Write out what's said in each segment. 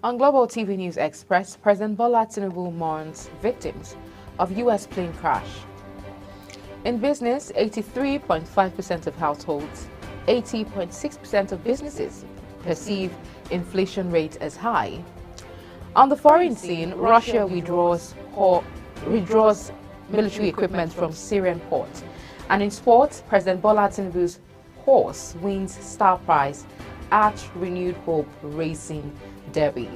On Global TV News Express, President Bola Tinubu mourns victims of U.S. plane crash. In business, 83.5% of households, 80.6% of businesses perceive inflation rate as high. On the foreign scene, Russia withdraws military equipment from Syrian port. And in sports, President Bola Tinubu's horse wins star prize at Renewed Hope Racing Derby.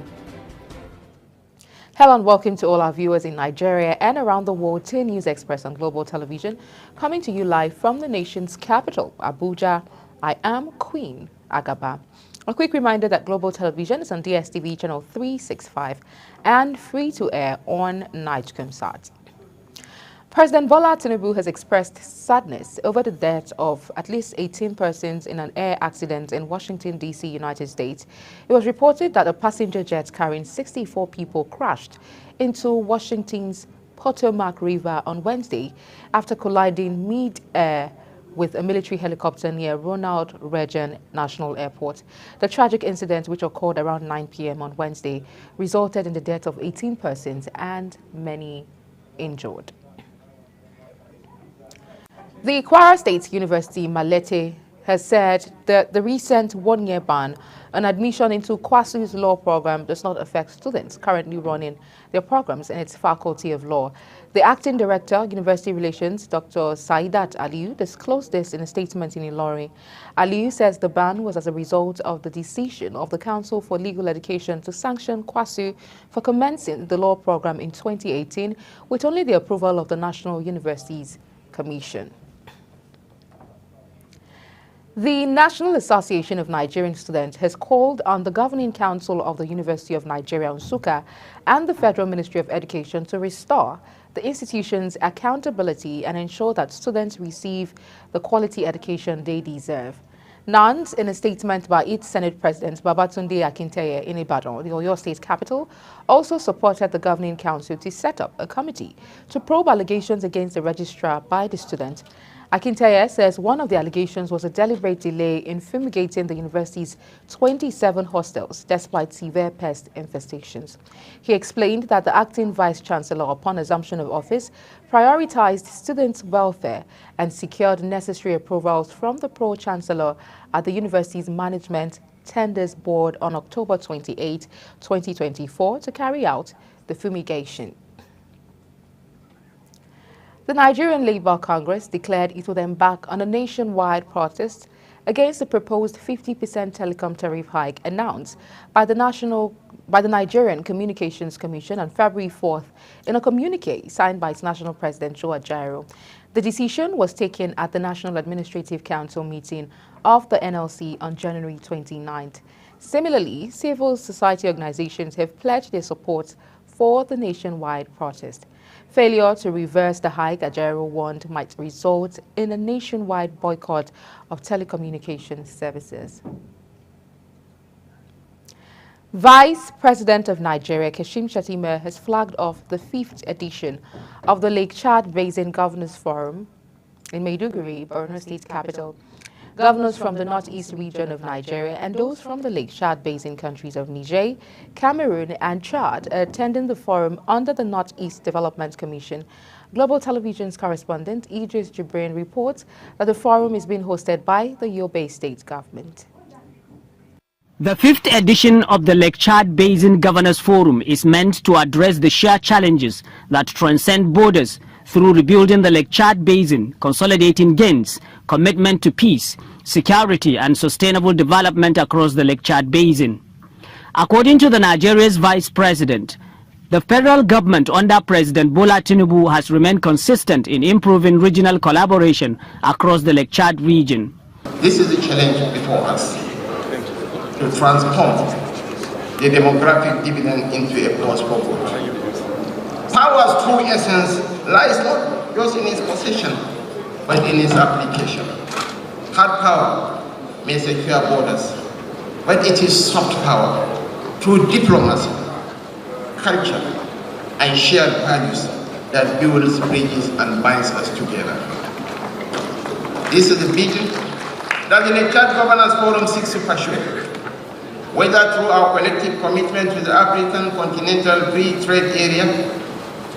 Hello and welcome to all our viewers in Nigeria and around the world to News Express on Global Television, coming to you live from the nation's capital, Abuja. I am Queen Agaba. A quick reminder that Global Television is on DSTV channel 365 and free to air on Nigecomsat. President Bola Tinubu has expressed sadness over the death of at least 18 persons in an air accident in Washington, D.C., United States. It was reported that a passenger jet carrying 64 people crashed into Washington's Potomac River on Wednesday after colliding mid-air with a military helicopter near Ronald Reagan National Airport. The tragic incident, which occurred around 9 p.m. on Wednesday, resulted in the death of 18 persons and many injured. The Kwara State University, Malete, has said that the recent one-year ban on admission into KWASU's law program does not affect students currently running their programs in its Faculty of Law. The acting director, University Relations, Dr. Saidat Aliyu, disclosed this in a statement in Ilorin. Aliyu says the ban was as a result of the decision of the Council for Legal Education to sanction KWASU for commencing the law program in 2018 with only the approval of the National Universities Commission. The National Association of Nigerian Students has called on the Governing Council of the University of Nigeria, Nsukka, and the Federal Ministry of Education to restore the institution's accountability and ensure that students receive the quality education they deserve. NANS, in a statement by its Senate President Babatunde Akinteye in Ibadan, the Oyo State capital, also supported the Governing Council to set up a committee to probe allegations against the registrar by the student. Akinteye says one of the allegations was a deliberate delay in fumigating the university's 27 hostels despite severe pest infestations. He explained that the acting vice-chancellor, upon assumption of office, prioritized students' welfare and secured necessary approvals from the pro-chancellor at the university's management tenders board on October 28, 2024 to carry out the fumigation. The Nigerian Labour Congress declared it would embark on a nationwide protest against the proposed 50% telecom tariff hike announced by the Nigerian Communications Commission on February 4th in a communique signed by its national president, Joe Ajaero. The decision was taken at the National Administrative Council meeting of the NLC on January 29th. Similarly, civil society organizations have pledged their support for the nationwide protest. Failure to reverse the hike, Ajaero warned, might result in a nationwide boycott of telecommunications services. Vice President of Nigeria, Kashim Shettima, has flagged off the 5th edition of the Lake Chad Basin Governors Forum in Maiduguri, Borno State capital. Governors from the northeast region of Nigeria and those from the Lake Chad Basin countries of Niger, Cameroon and Chad are attending the forum under the Northeast Development Commission. Global Television's correspondent Idris Jibrin reports that the forum is being hosted by the Yobe State government. The 5th edition of the Lake Chad Basin Governors Forum is meant to address the shared challenges that transcend borders through rebuilding the Lake Chad Basin, consolidating gains, commitment to peace, security and sustainable development across the Lake Chad Basin. According to the Nigeria's Vice President, the federal government under President Bola Tinubu has remained consistent in improving regional collaboration across the Lake Chad region. This is the challenge before us, to transform the demographic dividend into a force for good. Power's true essence lies not just in its possession, but in its application. Hard power may secure borders, but it is soft power through diplomacy, culture, and shared values that builds bridges and binds us together. This is the vision that the Lake Chad Governors Forum seeks to pursue. whether through our collective commitment to the African Continental Free Trade Area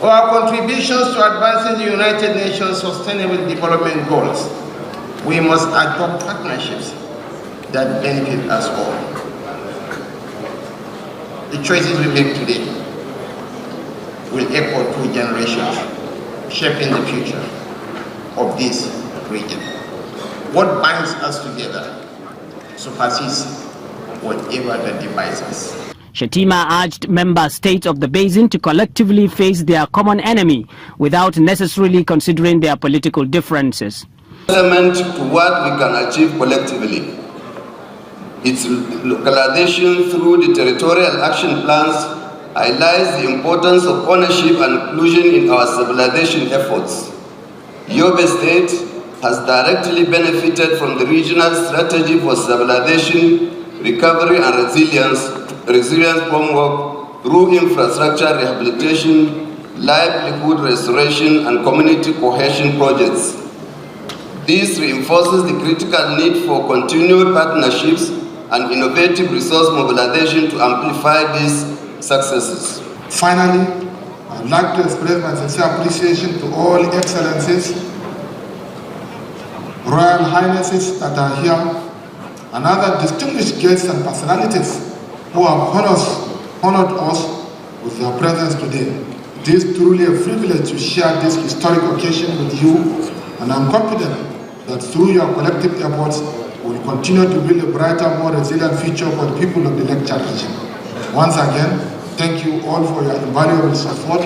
or our contributions to advancing the United Nations Sustainable Development Goals. We must adopt partnerships that benefit us all. The choices we make today will echo through generations, shaping the future of this region. What binds us together supersedes whatever that divides us. Shettima urged member states of the basin to collectively face their common enemy without necessarily considering their political differences. Testament to what we can achieve collectively. Its localization through the territorial action plans highlights the importance of ownership and inclusion in our civilization efforts. Yobe State has directly benefited from the regional strategy for civilization, recovery and resilience framework through infrastructure rehabilitation, livelihood restoration and community cohesion projects. This reinforces the critical need for continued partnerships and innovative resource mobilization to amplify these successes. Finally, I would like to express my sincere appreciation to all excellencies, royal highnesses that are here, and other distinguished guests and personalities who have honored us with their presence today. It is truly a privilege to share this historic occasion with you, and I'm confident that through your collective efforts, we will continue to build a brighter, more resilient future for the people of the Lake Chad region. Once again, thank you all for your invaluable support.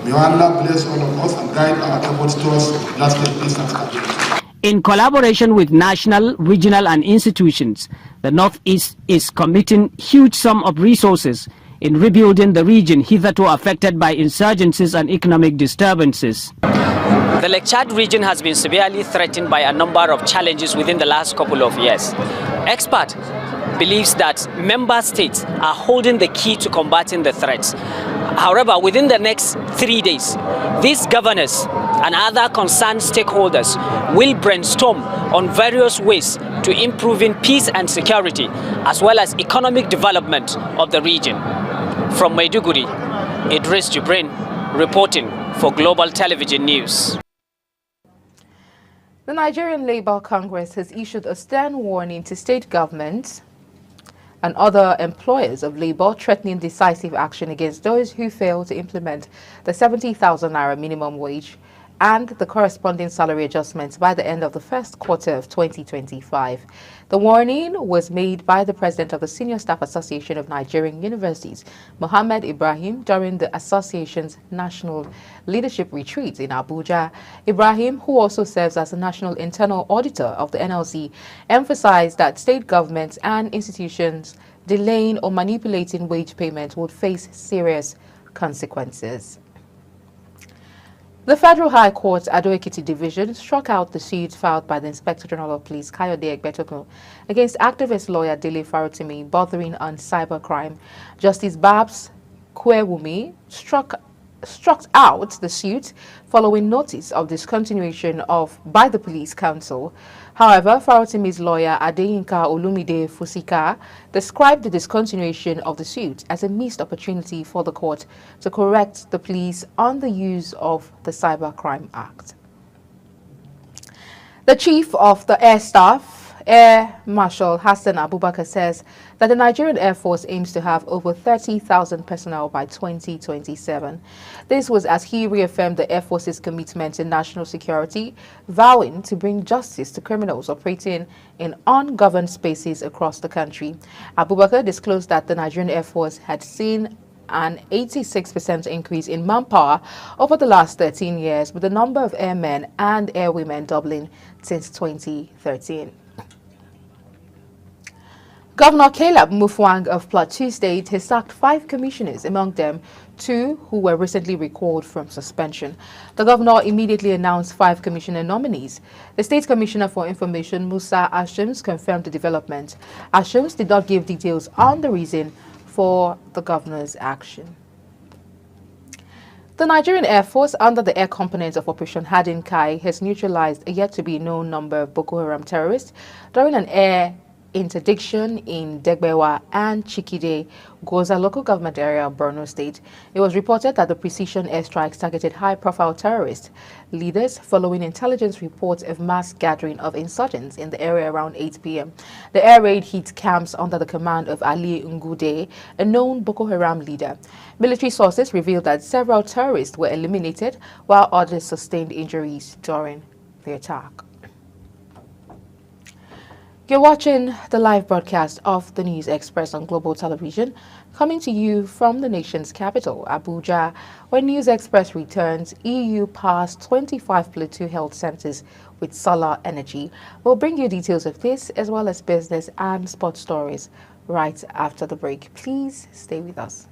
May Allah bless all of us and guide our efforts towards lasting peace and stability. In collaboration with national, regional and institutions, the Northeast is committing huge sum of resources in rebuilding the region hitherto affected by insurgencies and economic disturbances. The Lake Chad region has been severely threatened by a number of challenges within the last couple of years. Expert believes that member states are holding the key to combating the threats. However, within the next 3 days, these governors and other concerned stakeholders will brainstorm on various ways to improving peace and security, as well as economic development of the region. From Maiduguri, Idris Jibrin reporting for Global Television News. The Nigerian Labour Congress has issued a stern warning to state governments and other employers of labour, threatening decisive action against those who fail to implement the 70,000 naira minimum wage and the corresponding salary adjustments by the end of the first quarter of 2025. The warning was made by the president of the Senior Staff Association of Nigerian Universities, Mohammed Ibrahim, during the association's national leadership retreat in Abuja. Ibrahim, who also serves as the national internal auditor of the NLC, emphasized that state governments and institutions delaying or manipulating wage payments would face serious consequences. The Federal High Court Ado-Ekiti Division struck out the suit filed by the Inspector General of Police, Kayode Egbetokun, against activist lawyer Dele Farotimi, bordering on cybercrime. Justice Babs Kwewumi struck out the suit following notice of discontinuation by the Police Council. However, Farotimi's lawyer Adeyinka Olumide Fusika described the discontinuation of the suit as a missed opportunity for the court to correct the police on the use of the Cybercrime Act. The Chief of the Air Staff, Air Marshal Hassan Abubakar, says that the Nigerian Air Force aims to have over 30,000 personnel by 2027. This was as he reaffirmed the Air Force's commitment to national security, vowing to bring justice to criminals operating in ungoverned spaces across the country. Abubakar disclosed that the Nigerian Air Force had seen an 86% increase in manpower over the last 13 years, with the number of airmen and airwomen doubling since 2013. Governor Caleb Mutfwang of Plateau State has sacked 5 commissioners, among them 2 who were recently recalled from suspension. The governor immediately announced 5 commissioner nominees. The State Commissioner for Information, Musa Ashims, confirmed the development. Ashims did not give details on the reason for the governor's action. The Nigerian Air Force, under the air component of Operation Hadin Kai, has neutralized a yet-to-be-known number of Boko Haram terrorists during an air interdiction in Degbewa and Chikide, Goza local government area of Borno State. It was reported that the precision airstrikes targeted high-profile terrorist leaders following intelligence reports of mass gathering of insurgents in the area around 8 p.m. The air raid hit camps under the command of Ali Ngude, a known Boko Haram leader. Military sources revealed that several terrorists were eliminated while others sustained injuries during the attack. You're watching the live broadcast of the News Express on Global Television, coming to you from the nation's capital, Abuja, where News Express returns. EU passed 25 Plateau health centers with solar energy. We'll bring you details of this as well as business and sports stories right after the break. Please stay with us.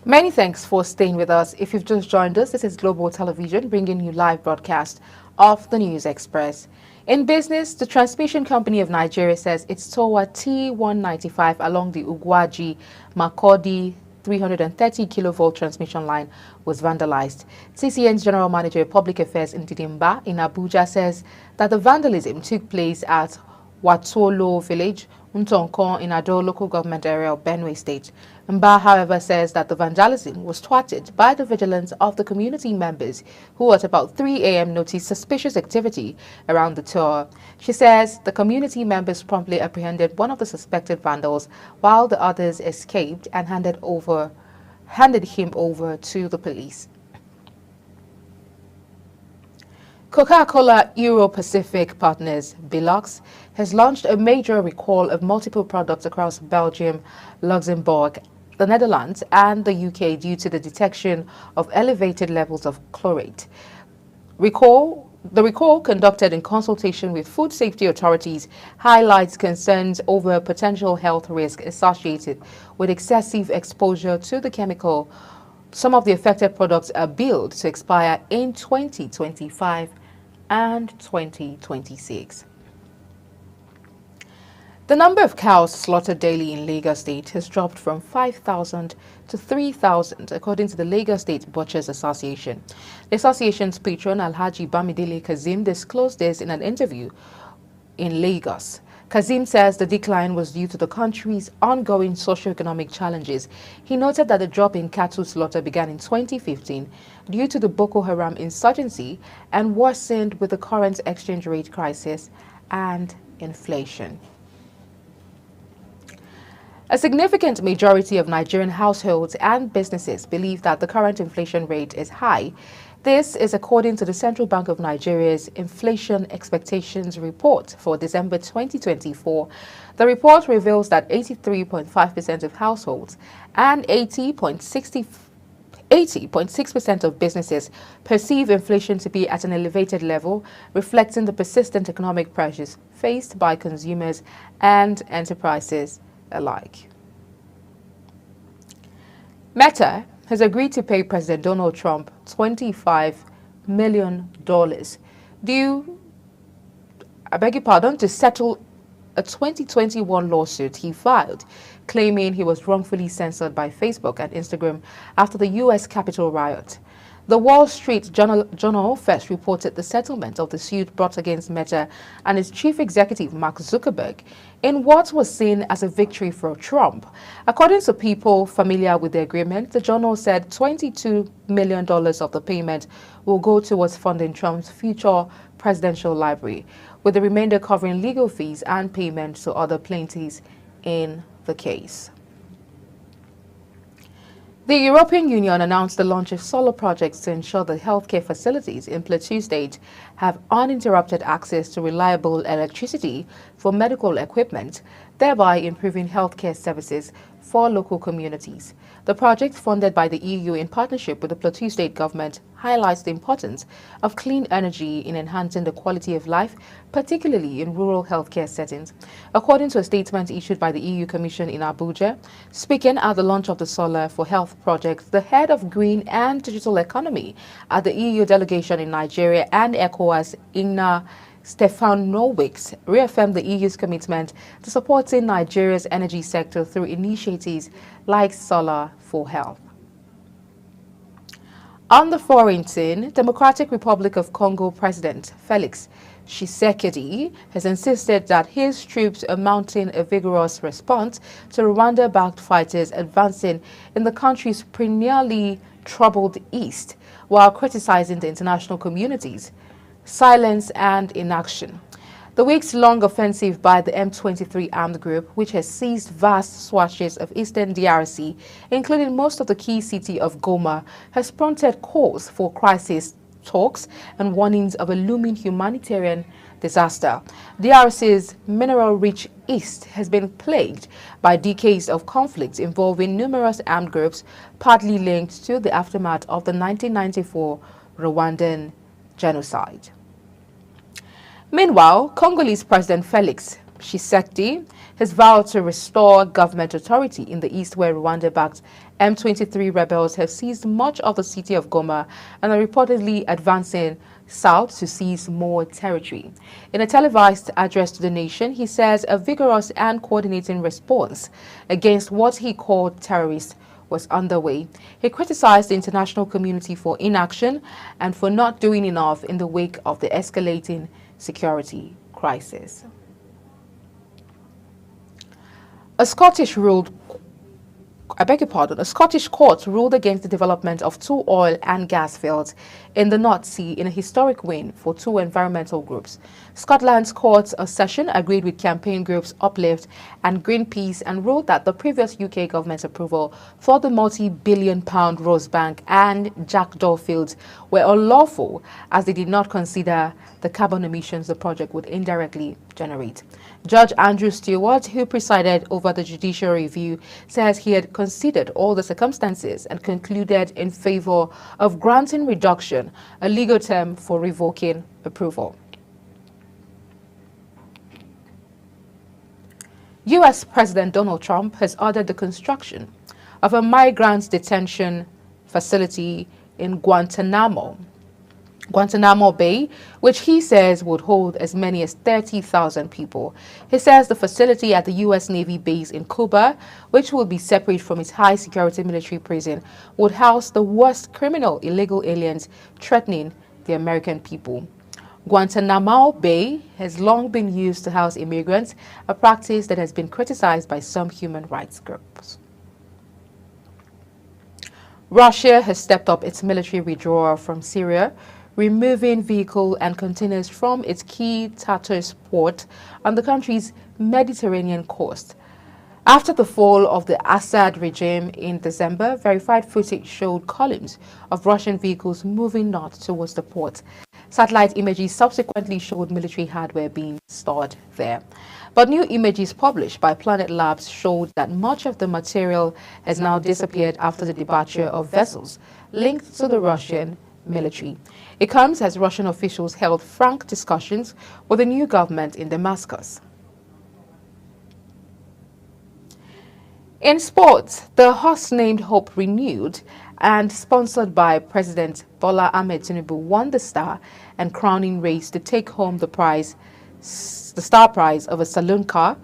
Many thanks for staying with us. If you've just joined us, this is Global Television bringing you live broadcast of the News Express. In business, the Transmission Company of Nigeria says its TOWA T195 along the Ugwaji Makurdi 330 kilovolt transmission line was vandalized. TCN's General Manager of Public Affairs in Didimba in Abuja says that the vandalism took place at Watolo village, Untonkon in Ado local government area of Benue State. Mba, however, says that the vandalism was thwarted by the vigilance of the community members who at about 3 a.m. noticed suspicious activity around the tour. She says the community members promptly apprehended one of the suspected vandals while the others escaped and handed him over to the police. Coca-Cola Euro-Pacific Partners, Belux, has launched a major recall of multiple products across Belgium, Luxembourg, the Netherlands and the UK due to the detection of elevated levels of chlorate. The recall, conducted in consultation with food safety authorities, highlights concerns over potential health risk associated with excessive exposure to the chemical. Some of the affected products are billed to expire in 2025 and 2026. The number of cows slaughtered daily in Lagos State has dropped from 5,000 to 3,000, according to the Lagos State Butchers Association. The association's patron, Alhaji Bamidele Kazim, disclosed this in an interview in Lagos. Kazim says the decline was due to the country's ongoing socio-economic challenges. He noted that the drop in cattle slaughter began in 2015 due to the Boko Haram insurgency and worsened with the current exchange rate crisis and inflation. A significant majority of Nigerian households and businesses believe that the current inflation rate is high. This is according to the Central Bank of Nigeria's Inflation Expectations Report for December 2024. The report reveals that 83.5% of households and 80.6% of businesses perceive inflation to be at an elevated level, reflecting the persistent economic pressures faced by consumers and enterprises alike. Meta has agreed to pay President Donald Trump $25 million to settle a 2021 lawsuit he filed, claiming he was wrongfully censored by Facebook and Instagram after the U.S. Capitol riot. The Wall Street Journal first reported the settlement of the suit brought against Meta and its chief executive, Mark Zuckerberg, in what was seen as a victory for Trump. According to people familiar with the agreement, the journal said $22 million of the payment will go towards funding Trump's future presidential library, with the remainder covering legal fees and payments to other plaintiffs in the case. The European Union announced the launch of solar projects to ensure that healthcare facilities in Plateau State have uninterrupted access to reliable electricity for medical equipment, thereby improving healthcare services for local communities. The project, funded by the EU in partnership with the Plateau State government, highlights the importance of clean energy in enhancing the quality of life, particularly in rural healthcare settings. According to a statement issued by the EU Commission in Abuja, speaking at the launch of the Solar for Health project, the head of Green and Digital Economy at the EU delegation in Nigeria and ECOWAS, Igna Stefanovic, reaffirmed the EU's commitment to supporting Nigeria's energy sector through initiatives like Solar for Health. On the foreign scene, Democratic Republic of Congo President Felix Tshisekedi has insisted that his troops are mounting a vigorous response to Rwanda-backed fighters advancing in the country's perennially troubled east, while criticizing the international community's silence and inaction. The weeks-long offensive by the M23 armed group, which has seized vast swathes of eastern DRC, including most of the key city of Goma, has prompted calls for crisis talks and warnings of a looming humanitarian disaster. DRC's mineral-rich east has been plagued by decades of conflicts involving numerous armed groups, partly linked to the aftermath of the 1994 Rwandan genocide. Meanwhile, Congolese President Felix Tshisekedi has vowed to restore government authority in the east, where Rwanda-backed M23 rebels have seized much of the city of Goma and are reportedly advancing south to seize more territory. In a televised address to the nation, he says a vigorous and coordinating response against what he called terrorists was underway. He criticized the international community for inaction and for not doing enough in the wake of the escalating security crisis. A Scottish court ruled against the development of 2 oil and gas fields in the North Sea in a historic win for 2 environmental groups. Scotland's court's session agreed with campaign groups Uplift and Greenpeace and ruled that the previous UK government's approval for the multi-billion-pound Rosebank and Jackdaw fields were unlawful, as they did not consider the carbon emissions the project would indirectly generate. Judge Andrew Stewart, who presided over the judicial review, says he had considered all the circumstances and concluded in favor of granting reduction, a legal term for revoking approval. U.S. President Donald Trump has ordered the construction of a migrant detention facility in Guantanamo Bay, which he says would hold as many as 30,000 people. He says the facility at the U.S. Navy base in Cuba, which will be separate from its high-security military prison, would house the worst criminal illegal aliens threatening the American people. Guantanamo Bay has long been used to house immigrants, a practice that has been criticized by some human rights groups. Russia has stepped up its military withdrawal from Syria, removing vehicles and containers from its key Tartus port on the country's Mediterranean coast. After the fall of the Assad regime in December, verified footage showed columns of Russian vehicles moving north towards the port. Satellite images subsequently showed military hardware being stored there. But new images published by Planet Labs showed that much of the material has now disappeared after the departure of vessels linked to the Russian military. It comes as Russian officials held frank discussions with the new government in Damascus. In sports, the horse-named Hope Renewed and sponsored by President Bola Ahmed Tinubu won the star and crowning race to take home the star prize of a saloon car,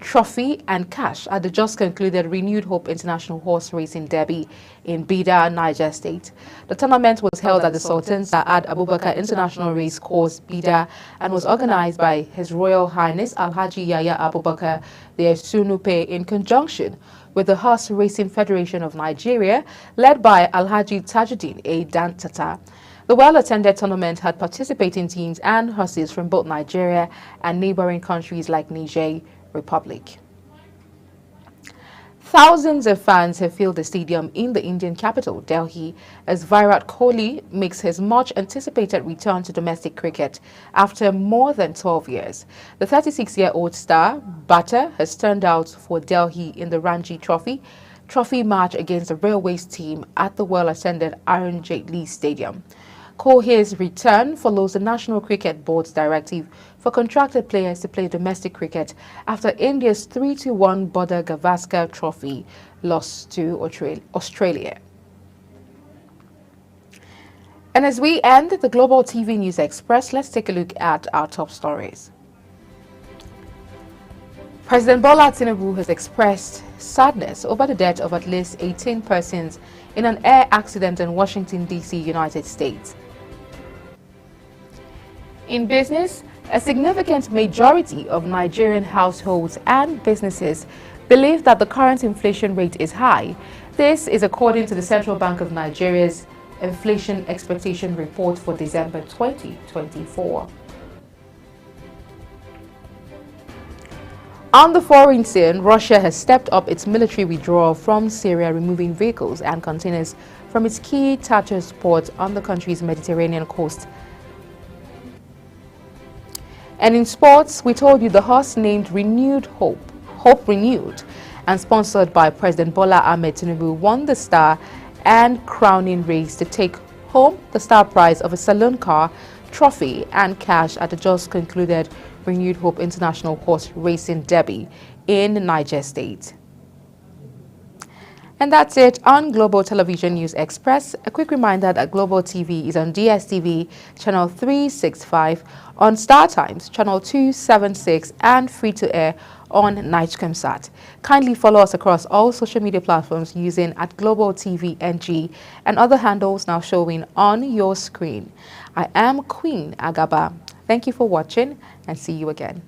trophy and cash at the just concluded Renewed Hope International Horse Racing Derby in Bida, Niger State. The tournament was held at the Sultan Sa'ad Abubakar International Race Course, Bida, and was organized by His Royal Highness Alhaji Yaya Abubakar the Sunupe in conjunction with the Horse Racing Federation of Nigeria, led by Alhaji Tajuddin A. Dantata. The well-attended tournament had participating teams and horses from both Nigeria and neighboring countries like Niger Republic. Thousands of fans have filled the stadium in the Indian capital, Delhi, as Virat Kohli makes his much-anticipated return to domestic cricket after more than 12 years. The 36-year-old star batter has turned out for Delhi in the Ranji Trophy match against the Railways team at the well-attended Arun Jaitley Stadium. Kohli's return follows the National Cricket Board's directive for contracted players to play domestic cricket after India's 3-1 Border Gavaskar Trophy loss to Australia. And as we end the Global TV News Express, let's take a look at our top stories. President Bola Tinubu has expressed sadness over the death of at least 18 persons in an air accident in Washington, D.C., United States. In business, a significant majority of Nigerian households and businesses believe that the current inflation rate is high. This is according to the Central Bank of Nigeria's Inflation Expectation Report for December 2024. On the foreign scene, Russia has stepped up its military withdrawal from Syria, removing vehicles and containers from its key Tartus ports on the country's Mediterranean coast. And in sports, we told you the horse named Renewed Hope Renewed, and sponsored by President Bola Ahmed Tinubu, won the Star and Crowning race to take home the star prize of a saloon car, trophy and cash at the just concluded Renewed Hope International Horse Racing Derby in Niger State. And that's it on Global Television News Express. A quick reminder that Global TV is on DSTV channel 365, on Star Times channel 276, and free to air on Nightcomsat. Kindly follow us across all social media platforms using @Global TV NG and other handles now showing on your screen. I am Queen Agaba. Thank you for watching and see you again.